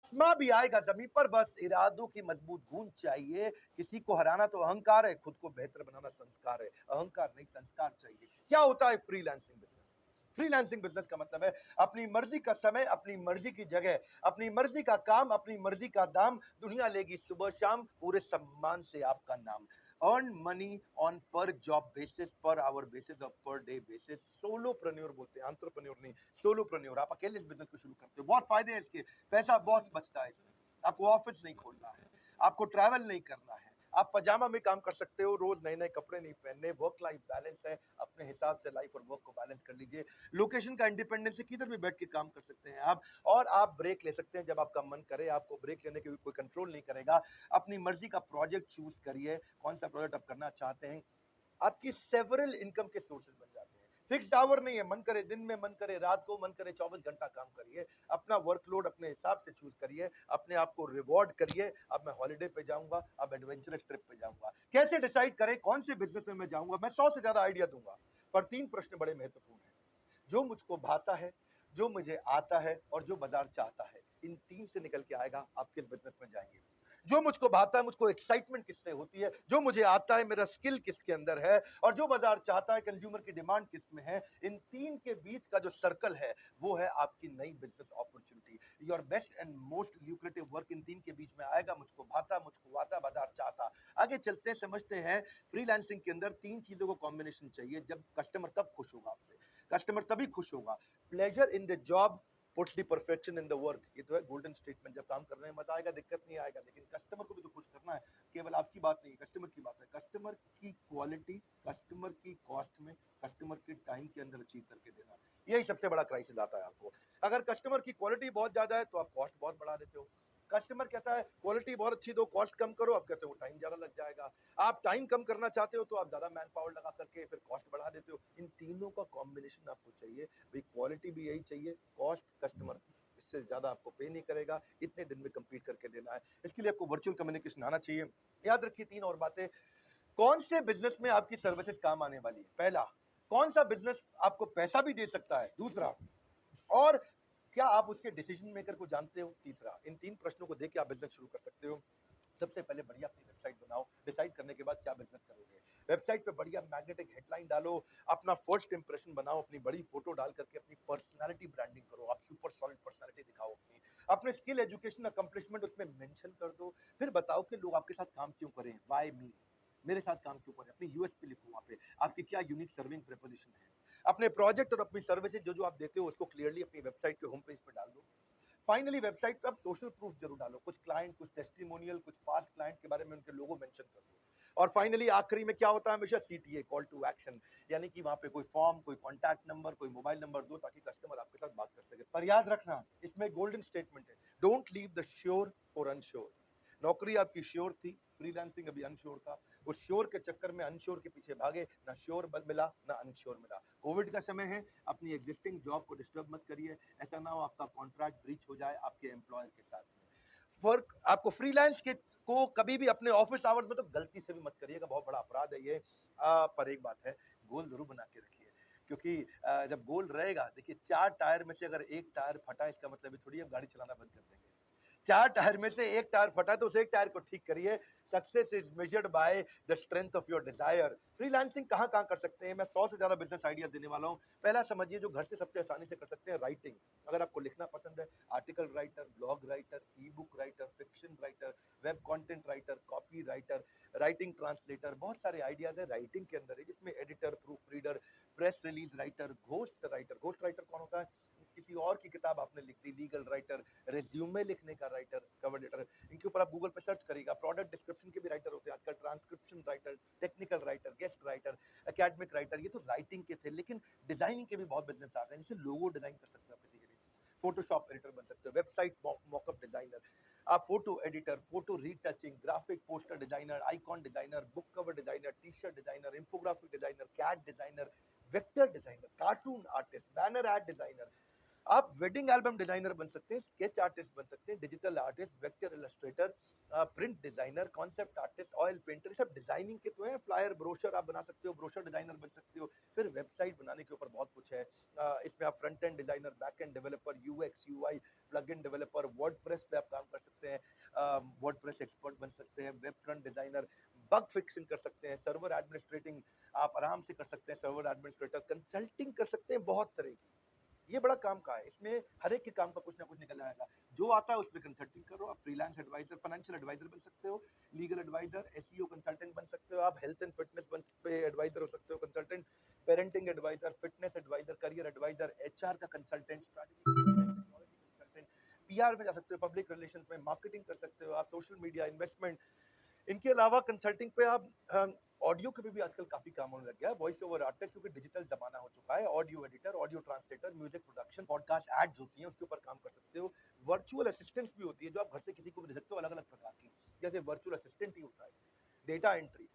आसमां भी आएगा जमीन पर, बस इरादों की मजबूत गूंज चाहिए। किसी को हराना तो अहंकार है, खुद को बेहतर बनाना संस्कार है। अहंकार नहीं, संस्कार चाहिए। क्या होता है फ्रीलांसिंग बिजनेस? फ्रीलांसिंग बिजनेस का मतलब है अपनी मर्जी का समय, अपनी मर्जी की जगह, अपनी मर्जी का काम, अपनी मर्जी का दाम। दुनिया लेगी सुबह शाम, पूरे सम्मान से आपका नाम। अर्न मनी ऑन पर job basis, per hour basis और पर डे बेसिस। सोलोप्रेन्योर बोलते हैं, एंटरप्रेन्योर नहीं, सोलोप्रेन्योर। आप अकेले इस बिजनेस को शुरू करते हो, बहुत फायदे हैं इसके, पैसा बहुत बचता है इसमें। आपको ऑफिस नहीं खोलना है, आपको ट्रैवल नहीं करना है, आप पजामा में काम कर सकते हो, रोज नए नए कपड़े नहीं पहनने। वर्क लाइफ बैलेंस है, अपने हिसाब से लाइफ और वर्क को बैलेंस कर लीजिए। लोकेशन का इंडिपेंडेंस है, किधर भी बैठ के काम कर सकते हैं आप। और आप ब्रेक ले सकते हैं जब आपका मन करे, आपको ब्रेक लेने के कोई कंट्रोल नहीं करेगा। अपनी मर्जी का प्रोजेक्ट चूज करिए, कौन सा प्रोजेक्ट आप करना चाहते हैं। आपकी सेवरल इनकम के सोर्सेज बन जाते हैं। फिक्स्ड आवर नहीं है, मन करे दिन में, मन करे रात को, मन करे 24 घंटा काम करिए। अपना वर्कलोड अपने हिसाब से चूज करिए, अपने आप को रिवॉर्ड करिए। अब मैं हॉलिडे पे जाऊंगा, अब एडवेंचरस ट्रिप पे जाऊंगा। कैसे डिसाइड करें कौन से बिजनेस में मैं जाऊंगा? मैं 100 से ज्यादा आइडिया दूंगा, पर 3 प्रश्न बड़े महत्वपूर्ण हैं। जो मुझको भाता है, जो मुझे आता है और जो बाजार चाहता है। इन 3 से निकल के आएगा आप किस बिजनेस में जाएंगे। जो मुझको भाता है, मुझको एक्साइटमेंट किससे होती है, जो मुझे आता है, मेरा स्किल किसके अंदर है, और जो बाजार चाहता है, कंज्यूमर की डिमांड किस में है। इन 3 के बीच का जो सर्कल है, वो है आपकी नई business opportunity. Your best and most lucrative work in 3 के बीच में आएगा। मुझको भाता, मुझको आता, बाजार चाहता। आगे चलते हैं, समझते हैं। फ्रीलांसिंग के अंदर 3 चीजों को कॉम्बिनेशन चाहिए। जब कस्टमर तब खुश होगा आपसे, कस्टमर तभी खुश होगा। Pleasure in the job puts the perfection in the work. ये तो है गोल्डन स्टेटमेंट। जब काम कर रहे हैं मजा आएगा, दिक्कत नहीं आएगा, लेकिन कस्टमर को भी तो खुश करना है। केवल आपकी बात नहीं है, कस्टमर की बात है। कस्टमर की क्वालिटी, कस्टमर की कॉस्ट में, कस्टमर के टाइम के अंदर अचीव करके देना, यही सबसे बड़ा क्राइसिस आता है आपको। अगर कस्टमर की क्वालिटी बहुत ज्यादा है तो आप कॉस्ट बहुत बढ़ा देते हो। कस्टमर कहता है क्वालिटी बहुत अच्छी दो, कॉस्ट कम करो, आप कहते हो टाइम ज्यादा लग जाएगा। आप टाइम कम करना चाहते हो तो आप ज्यादा मैन पावर लगा करके फिर कॉस्ट बढ़ा देते हो। इन तीनों का कॉम्बिनेशन आपको चाहिए भाई। क्वालिटी भी यही चाहिए, कॉस्ट, कस्टमर इससे ज्यादा आपको पे नहीं करेगा, इतने दिन में कंप्लीट करके देना है। इसके लिए आपको वर्चुअल कम्युनिकेशन आना चाहिए। याद रखिए 3 और बातें। कौन से बिजनेस में आपकी सर्विसेज काम आने वाली है? पहला, कौन सा बिजनेस आपको पैसा भी दे सकता है? दूसरा, और क्या आप उसके डिसीजन मेकर को जानते हो? तीसरा। इन 3 प्रश्नों को देख के आप बिजनेस शुरू कर सकते हो। सबसे पहले बढ़िया अपनी वेबसाइट बनाओ। डिसाइड करने के बाद क्या बिजनेस करोगे, वेबसाइट पे बढ़िया मैग्नेटिक हेडलाइन डालो। अपना फर्स्ट इंप्रेशन बनाओ, अपनी बड़ी फोटो डाल करके अपनी पर्सनालिटी ब्रांडिंग करो। आप सुपर सॉलिड पर्सनालिटी दिखाओ अपनी। अपने स्किल, एजुकेशन, अकम्पलिशमेंट उसमें मेंशन कर दो। फिर बताओ कि लोग आपके साथ काम क्यों करें, व्हाई मी, मेरे साथ काम क्यों करें। अपनी यूएसपी लिखो वहां पे, आपकी क्या यूनिक सर्विंग प्रोपोजिशन है। अपने प्रोजेक्ट और अपनी सर्विसेज जो जो आप देते हो उसको क्लियरली अपनी वेबसाइट के होम पेज पे डाल दो। फाइनली वेबसाइट पे आप सोशल प्रूफ जरूर डालो, कुछ क्लाइंट, कुछ टेस्टिमोनियल, कुछ पास्ट क्लाइंट के बारे में उनके लोगो मेंशन कर दो। और फाइनली आखिरी में क्या होता है हमेशा? CTA, call to action. यानी कि वहां पे कोई फॉर्म, कोई कॉन्टैक्ट नंबर, कोई मोबाइल नंबर दो ताकि कस्टमर आपके साथ बात कर सके। पर याद रखना, इसमें गोल्डन स्टेटमेंट है, don't leave the sure for unsure. नौकरी आपकी श्योर थी, फ्रीलांसिंग अभी अनश्योर था। उस श्योर के चक्कर में अनश्योर के पीछे भागे, ना श्योर मिला ना अनश्योर मिला। कोविड का समय है, अपनी एग्जिस्टिंग जॉब को डिस्टर्ब मत करिए। ऐसा ना हो आपका कॉन्ट्रैक्ट ब्रीच हो जाए आपके एम्प्लॉयर के साथ में। फर्क आपको फ्रीलांस के को कभी भी अपने ऑफिस आवर्स में तो गलती से भी मत करिएगा, बहुत बड़ा अपराध है ये। पर एक बात है, गोल जरूर बना के रखिए। क्योंकि जब गोल रहेगा, देखिए 4 टायर में से अगर एक टायर फटा, इसका मतलब ये थोड़ी आप गाड़ी चलाना बंद कर देंगे। 4 टायर में से एक टायर फटा तो उस एक टायर को ठीक करिए। Success is measured by the strength of your desire. Freelancing कहाँ कर सकते हैं? मैं 100 से ज्यादा बिजनेस आइडियाज देने वाला हूँ। पहला समझिए, जो घर से सबसे आसानी से कर सकते हैं, राइटिंग। अगर आपको लिखना पसंद है, आर्टिकल राइटर, ब्लॉग राइटर, ई book writer, fiction writer, web content writer, copy writer, writing translator, बहुत सारे आइडियाज है राइटिंग के अंदर है, जिसमें editor, proof reader, press release writer, ghost writer. Ghost writer कौन होता है? किसी और की किताब आपने लिख दी। लीगल राइटर, रेज्यूमे लिखने का राइटर, कवर लेटर, इनके ऊपर आप गूगल पे सर्च करिएगा। प्रोडक्ट डिस्क्रिप्शन के भी राइटर होते हैं आजकल, transcription writer, technical writer, guest writer, academic writer. ये तो राइटिंग के थे, लेकिन डिजाइनिंग के भी बहुत बिजनेस आ गए। जैसे लोगो डिजाइन कर सकते हो आप किसी के लिए, फोटोशॉप एडिटर बन सकते हो, वेबसाइट मॉकअप डिजाइनर, आप photo editor, photo retouching, graphic poster designer, icon designer, book cover designer, T shirt designer, infographic designer, cat designer, vector designer, cartoon artist, banner ad designer, आप wedding album designer बन सकते हैं, sketch artist बन सकते हैं, digital artist, vector illustrator, print designer, concept artist, oil painter, सब designing के तो हैं। फ्लायर ब्रोशर आप बना सकते हो, ब्रोशर डिजाइनर बन सकते हो। फिर वेबसाइट बनाने के ऊपर बहुत कुछ है। इसमें आप front end designer, back end developer, UX UI, plug in developer, WordPress पे आप काम कर सकते हैं, वर्डप्रेस एक्सपर्ट बन सकते हैं, web front designer, bug fixing कर सकते हैं, सर्वर एडमिनिस्ट्रेटिंग आप आराम से कर सकते हैं, सर्वर एडमिनिस्ट्रेटर, कंसल्टिंग कर सकते हैं, बहुत तरह की। ये बड़ा काम का है, इसमें हर एक के काम का कुछ ना कुछ निकल आएगा। जो आता है उसमें कंसल्टिंग करो, आप फ्रीलांस एडवाइजर, फाइनेंशियल एडवाइजर बन सकते हो, लीगल एडवाइजर, एसईओ कंसल्टेंट बन सकते हो, आप हेल्थ एंड फिटनेस बन पे एडवाइजर हो सकते हो, consultant, parenting adviser, fitness adviser, career adviser, HR का consultant, strategy technology consultant, PR में जा सकते हो, पब्लिक रिलेशंस में, मार्केटिंग कर सकते हो आप, सोशल मीडिया, इन्वेस्टमेंट। इनके अलावा कंसल्टिंग पे आप ऑडियो के भी आजकल काफी काम होने लग गया है। वॉइस ओवर आर्टिस्ट, क्योंकि डिजिटल जमाना हो चुका है, audio editor, audio translator, music production, podcast ads होती हैं, उसके ऊपर काम कर सकते हो। वर्चुअल असिस्टेंट्स भी होती है, जो आप घर से किसी को भी दे सकते हो, अलग अलग प्रकार की। जैसे वर्चुअल असिस्टेंट ही होता है, डेटा एंट्री,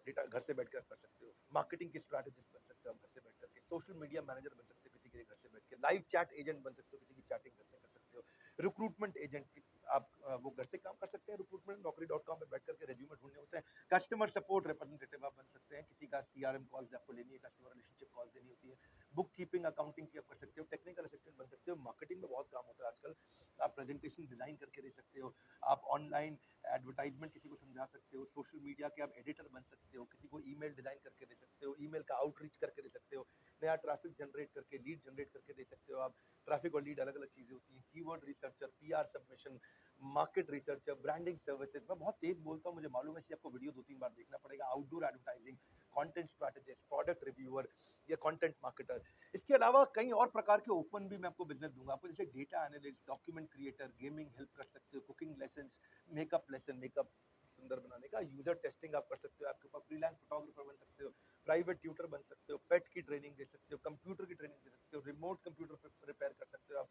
डेटा घर से बैठकर कर सकते हो, मार्केटिंग की स्ट्रैटेजिस्ट बन सकते हो आप घर से बैठ करके, सोशल मीडिया मैनेजर बन सकते हो किसी के घर से बैठ के, लाइव चैट एजेंट बन सकते हो, किसी की चैटिंग घर से कर सकते हो, रिक्रूटमेंट एजेंट आप वो घर से काम कर सकते हैं, रिक्रूटमेंट नौकरी.com पे बैठ करके रेज्यूमे ढूंढने होते हैं, कस्टमर सपोर्ट रिप्रेजेंटेटिव आप बन सकते हैं, किसी का सीआरएम कॉल्स आपको लेनी है, कस्टमर रिलेशनशिप कॉल्स देनी होती है, बुक कीपिंग अकाउंटिंग की आप कर सकते हो, टेक्निकल असिस्टेंट बन सकते हो, मार्केटिंग में बहुत काम होता है आजकल, आप प्रेजेंटेशन डिजाइन करके दे सकते हो, आप ऑनलाइन एडवर्टाइजमेंट किसी को समझा सकते हो, सोशल मीडिया के आप एडिटर बन सकते हो, किसी को ईमेल डिजाइन करके दे सकते हो, ईमेल का आउटरीच करके दे सकते हो, नया ट्रैफिक जनरेट करके, लीड जनरेट करके दे सकते हो आप। ट्रैफिक और लीड अलग अलग चीजें होती हैं, keyword researcher, PR submission, market researcher, branding services. मैं बहुत तेज बोलता हूँ, मुझे मालूम है, इसलिए आपको वीडियो 2-3 बार देखना पड़ेगा। Outdoor advertising, content strategist, product reviewer या कंटेंट मार्केटर। इसके अलावा कई और प्रकार के ओपन भी मैं आपको बिजनेस दूंगा आपको, जैसे data analyst, document creator, gaming help कर सकते हो, cooking lesson, makeup lesson, makeup सुंदर बनाने का, यूजर टेस्टिंग आप कर सकते हो, आपके पास फ्रीलांस फोटोग्राफर बन सकते हो, प्राइवेट ट्यूटर बन सकते हो, पेट की ट्रेनिंग दे सकते हो, कंप्यूटर की ट्रेनिंग दे सकते हो, रिमोट कंप्यूटर रिपेयर कर सकते हो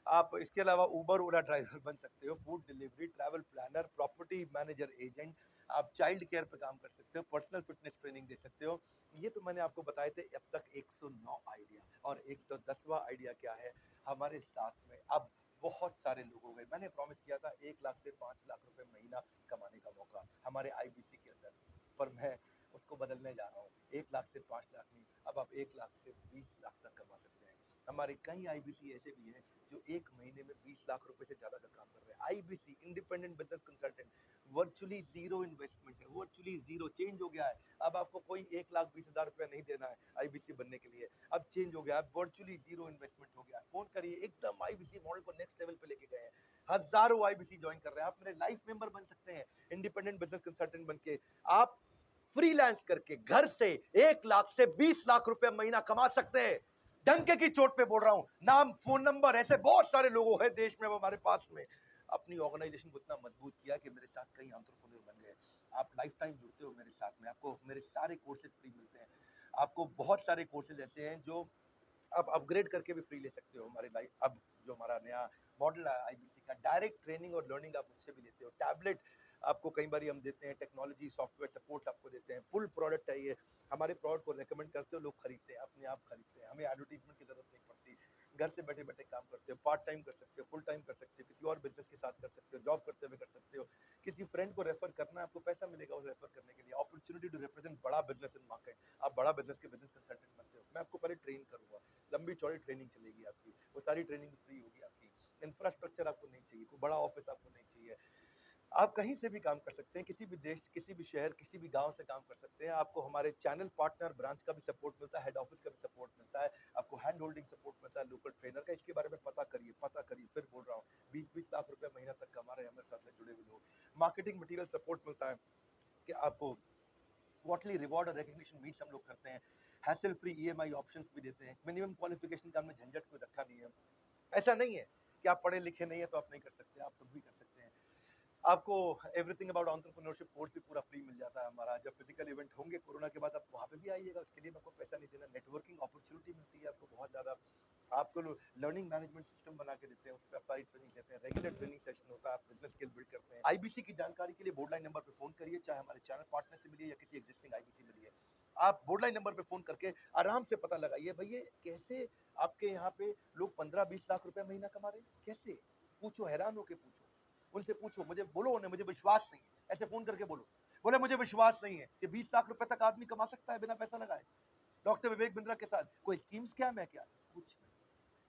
आप इसके अलावा उबर ओला ड्राइवर बन सकते हो, food delivery, travel planner, property manager agent, आप चाइल्ड केयर पे काम कर सकते हो, पर्सनल फिटनेस ट्रेनिंग दे सकते हो। ये तो मैंने आपको बताए थे अब तक 109 आइडिया, और 110वां आइडिया क्या है हमारे साथ में। अब बहुत सारे लोग हो गए, मैंने प्रॉमिस किया था 1 लाख से 5 लाख रुपए महीना कमाने का मौका हमारे आईबीसी के अंदर, पर मैं उसको बदलने जा रहा हूँ। 1 लाख से 5 लाख नहीं, अब आप 1 लाख से 20 लाख तक कमा सकते हैं। हमारे कई आईबीसी ऐसे भी हैं जो एक महीने में 20 लाख रुपए से ज्यादा का काम कर रहे हैं। IBC, independent business consultant, virtually zero investment है, वर्चुअली जीरो। चेंज हो गया है, अब आपको कोई 1,20,000 रुपया नहीं देना है आईबीसी बनने के लिए, अब चेंज हो गया है, वर्चुअली जीरो इन्वेस्टमेंट हो गया है। फोन करिए, एकदम आईबीसी मॉडल को नेक्स्ट लेवल पे लेके गए हैं, हजारों आईबीसी ज्वाइन कर रहे हैं। आप मेरे लाइफ मेंबर बन सकते हैं, इंडिपेंडेंट बिजनेस कंसल्टेंट बन के आप फ्रीलांस करके घर से 1 लाख से 20 लाख रुपए महीना कमा सकते हैं। डंके की चोट पे बोल रहा हूं, नाम, फोन नंबर, ऐसे बहुत सारे लोगों हैं देश में, वो हमारे पास में अपनी ऑर्गेनाइजेशन को इतना मजबूत किया कि मेरे साथ कई एंटरप्रेन्योर बन गए। आप लाइफ टाइम जुड़ते हो मेरे साथ में, आपको मेरे सारे कोर्सेज फ्री मिलते हैं। आपको बहुत सारे कोर्सेज ऐसे हैं जो आप अपग्रेड करके भी फ्री ले सकते हो। हमारे लाइफ अब जो हमारा नया मॉडल है आईबीसी का, डायरेक्ट ट्रेनिंग और लर्निंग आप मुझसे भी लेते हो, टैबलेट आपको कई बार हम देते हैं, टेक्नोलॉजी सॉफ्टवेयर सपोर्ट आपको देते हैं, फुल प्रोडक्ट है ये। हमारे प्रोडक्ट को रेकमेंड करते हो, लोग खरीदते हैं, अपने आप खरीदते हैं, हमें एडवर्टीजमेंट की जरूरत नहीं पड़ती। घर से बैठे बैठे काम करते हो, पार्ट टाइम कर सकते हो, फुल टाइम कर सकते हो, किसी और बिजनेस के साथ कर सकते हो, जॉब करते हुए कर सकते हो, किसी फ्रेंड को रेफर करना है, आपको पैसा मिलेगा उसे रेफर करने के लिए। अपॉर्चुनिटी टू रिप्रेजेंट बड़ा बिजनेस इन मार्केट, आप बड़ा बिजनेस के बिजनेस कंसल्टेंट बनते हो, मैं आपको पहले ट्रेन करूंगा, लंबी चौड़ी ट्रेनिंग चलेगी आपकी, वो सारी ट्रेनिंग फ्री होगी आपकी। इंफ्रास्ट्रक्चर आपको नहीं चाहिए, कोई बड़ा ऑफिस आपको नहीं चाहिए, आप कहीं से भी काम कर सकते हैं, किसी भी देश, किसी भी शहर, किसी भी गांव से काम कर सकते हैं। आपको हमारे चैनल पार्टनर ब्रांच का भी सपोर्ट मिलता है, हेड ऑफिस का भी सपोर्ट मिलता है, आपको हैंड होल्डिंग सपोर्ट मिलता है, लोकल ट्रेनर का। इसके बारे में पता करिए, पता करिए, फिर बोल रहा हूँ, 20-20 लाख रुपए महीना तक कमा रहे हैं हमारे साथ में जुड़े हुए लोग। मार्केटिंग मटेरियल सपोर्ट मिलता है कि आपको क्वार्टरली रिवॉर्ड और रिकग्निशन मीट्स हम लोग करते हैं, हैसल फ्री ईएमआई ऑप्शंस भी देते हैं, मिनिमम क्वालिफिकेशन का हमने झंझट कोई रखा नहीं है। ऐसा नहीं है कि आप पढ़े लिखे नहीं है तो आप नहीं कर सकते, आप तब भी कर सकते हैं। आपको एवरीथिंग अबाउट एंटरप्रेन्योरशिप कोर्स भी पूरा फ्री मिल जाता है हमारा। जब फिजिकल इवेंट होंगे कोरोना के बाद, आप वहाँ पे भी आइएगा, उसके लिए आपको पैसा नहीं देना। नेटवर्किंग अपॉर्चुनिटी मिलती है आपको बहुत ज़्यादा, आपको लर्निंग मैनेजमेंट सिस्टम बना के देते हैं, उस पर आप सारी ट्रेनिंग देते हैं, रेगुलर ट्रेनिंग सेशन होता है, आप बिजनेस स्किल बिल्ड करते हैं। आईबीसी की जानकारी के लिए बोर्ड लाइन नंबर पे फोन करिए, चाहे हमारे चैनल पार्टनर से मिलिए या किसी एग्जिस्टिंग आईबीसी मिलिए। आप बोर्डलाइन नंबर पे फ़ोन करके आराम से पता लगाइए भई ये कैसे आपके यहाँ पे लोग 15-20 लाख रुपए महीना कमा रहे हैं? कैसे? पूछो, हैरान होके पूछो। उनसे पूछो, मुझे बोलो उन्हें मुझे विश्वास नहीं है। ऐसे फ़ोन करके बोलो। बोले मुझे विश्वास नहीं है कि 20 लाख रुपए तक आदमी कमा सकता है बिना पैसा लगाए। डॉक्टर विवेक बिंद्रा के साथ कोई स्कीम स्कैम है क्या? कुछ नहीं।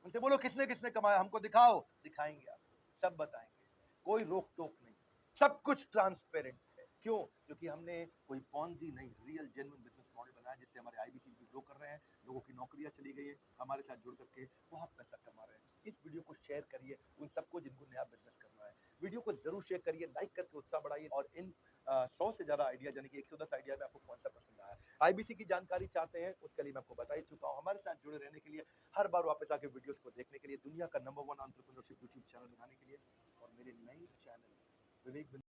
उनसे बोलो किसने-किसने कमाया हमको दिखाओ, दिखाएँगे आपको, सब बताएँगे। कोई रोक-टोक नहीं, सब कुछ ट्रांसपेरेंट है। क्यों? क्योंकि हमने कोई पॉन्ज़ी नहीं, रियल जेन्युइन बिज़नेस मॉडल बनाया जिससे हमारे आईबीसीज़ भी ग्रो कर रहे हैं, लोगों की नौकरियाँ चली गई हैं, हमारे साथ जुड़ करके बहुत पैसा कमा रहे हैं। इस वीडियो को शेयर करिए उन सबको जिनको नया बिज़नेस करना है। वीडियो को ज़रूर शेयर करिए, लाइक करके उत्साह बढ़ाइए और इन 100 से ज़्यादा आइडिया यानी कि 110 आइडिया में आपको कौन-सा पसंद आया। आईबीसी की जानकारी चाहते हैं, उसके लिए मैं आपको बता ही चुका हूँ। हमारे साथ जुड़े रहने के लिए, हर बार वापस आके वीडियोस को देखने के लिए, दुनिया का नंबर 1 एंटरप्रेन्योरशिप यूट्यूब चैनल बनाने के लिए और मेरे नए चैनल विवेक